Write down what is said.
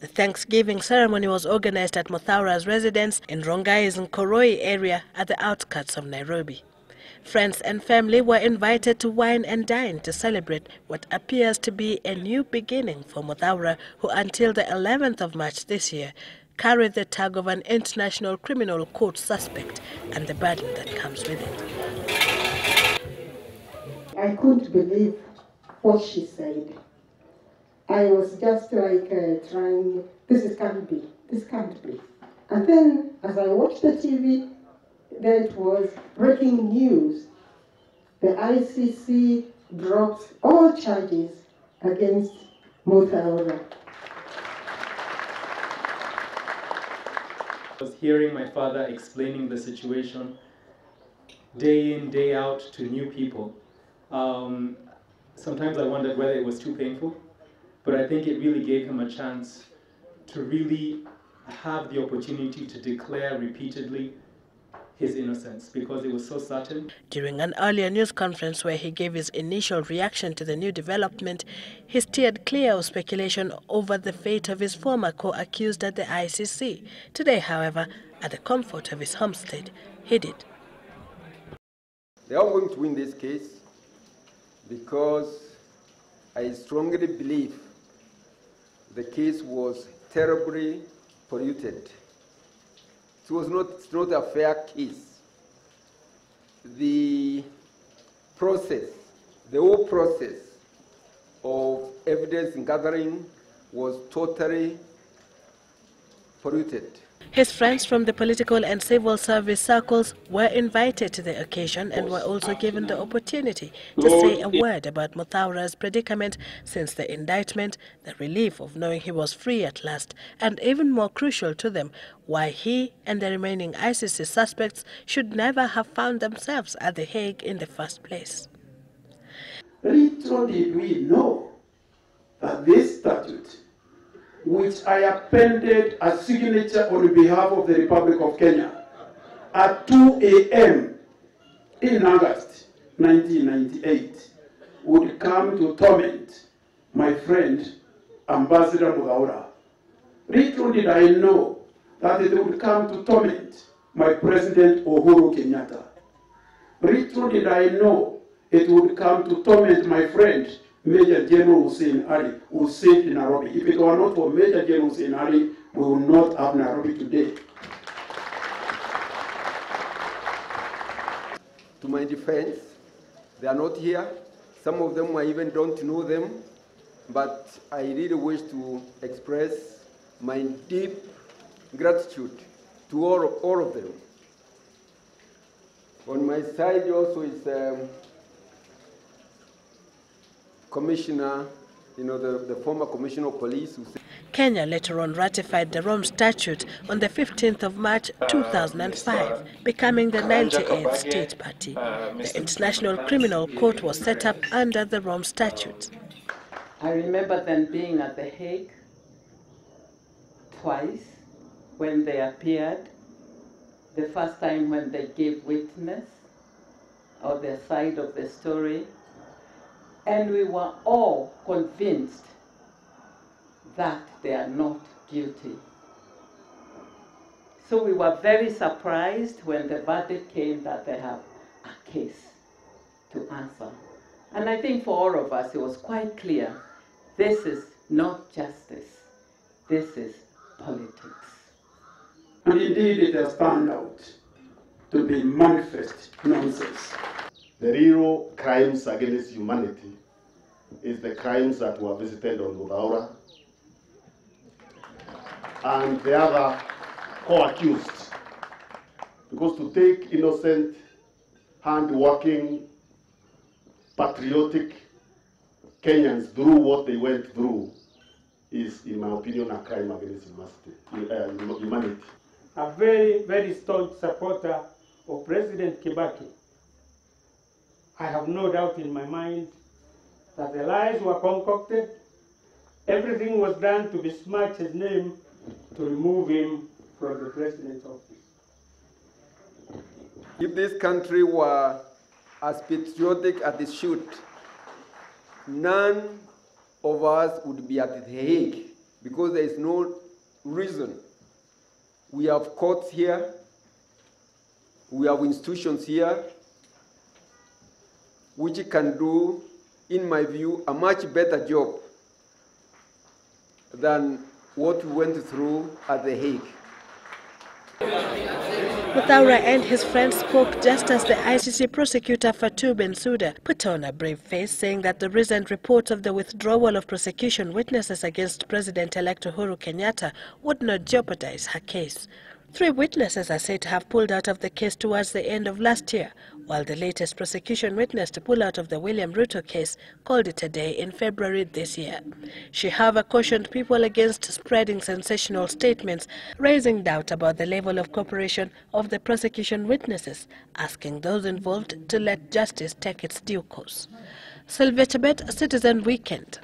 The Thanksgiving ceremony was organized at Muthaura's residence in Rongai's Nkoroi area at the outskirts of Nairobi. Friends and family were invited to wine and dine to celebrate what appears to be a new beginning for Muthaura, who until the 11th of March this year carried the tag of an international criminal court suspect and the burden that comes with it. I couldn't believe what she said. I was just like trying, this can't be. And then as I watched the TV, there it was, breaking news. The ICC drops all charges against Muthaura. I was hearing my father explaining the situation day in, day out to new people. Sometimes I wondered whether it was too painful, but I think it really gave him a chance to really have the opportunity to declare repeatedly his innocence, because it was so certain. During an earlier news conference where he gave his initial reaction to the new development, he steered clear of speculation over the fate of his former co-accused at the ICC. Today, however, at the comfort of his homestead, he did. They are going to win this case because I strongly believe the case was terribly polluted. It's not a fair case. The whole process of evidence gathering was totally polluted. His friends from the political and civil service circles were invited to the occasion and were also given the opportunity to say a word about Muthaura's predicament since the indictment, the relief of knowing he was free at last, and even more crucial to them, why he and the remaining ICC suspects should never have found themselves at The Hague in the first place. Little did we know that this statute, which I appended a signature on behalf of the Republic of Kenya at 2 a.m. in August 1998, would come to torment my friend, Ambassador Muthaura. Little did I know that it would come to torment my President Uhuru Kenyatta. Little did I know it would come to torment my friend, Major General Hussein Ali, who saved Nairobi. If it were not for Major General Hussein Ali, we would not have Nairobi today. To my defense, they are not here. Some of them I even don't know them, but I really wish to express my deep gratitude to all of them. On my side also is Commissioner, the former Commissioner of Police. Kenya later on ratified the Rome Statute on the 15th of March 2005, becoming the 98th state party. The International Criminal Court was set up under the Rome Statute. I remember them being at The Hague twice when they appeared. The first time when they gave witness of their side of the story. And we were all convinced that they are not guilty. So we were very surprised when the verdict came that they have a case to answer. And I think for all of us, it was quite clear, this is not justice, this is politics. And indeed it has turned out to be manifest nonsense. The real crimes against humanity is the crimes that were visited on Muthaura and the other co-accused. Because to take innocent, hard-working, patriotic Kenyans through what they went through is, in my opinion, a crime against humanity. A very, very staunch supporter of President Kibaki. I have no doubt in my mind that the lies were concocted. Everything was done to besmirch his name, to remove him from the president's office. If this country were as patriotic as it should, none of us would be at The Hague because there is no reason. We have courts here, we have institutions here, which can do, in my view, a much better job than what we went through at The Hague. Muthaura and his friends spoke just as the ICC prosecutor Fatou Bensouda put on a brave face, saying that the recent reports of the withdrawal of prosecution witnesses against President-elect Uhuru Kenyatta would not jeopardize her case. 3 witnesses are said to have pulled out of the case towards the end of last year, while the latest prosecution witness to pull out of the William Ruto case called it a day in February this year. She, however, cautioned people against spreading sensational statements, raising doubt about the level of cooperation of the prosecution witnesses, asking those involved to let justice take its due course. Sylvia Chebet, Citizen Weekend.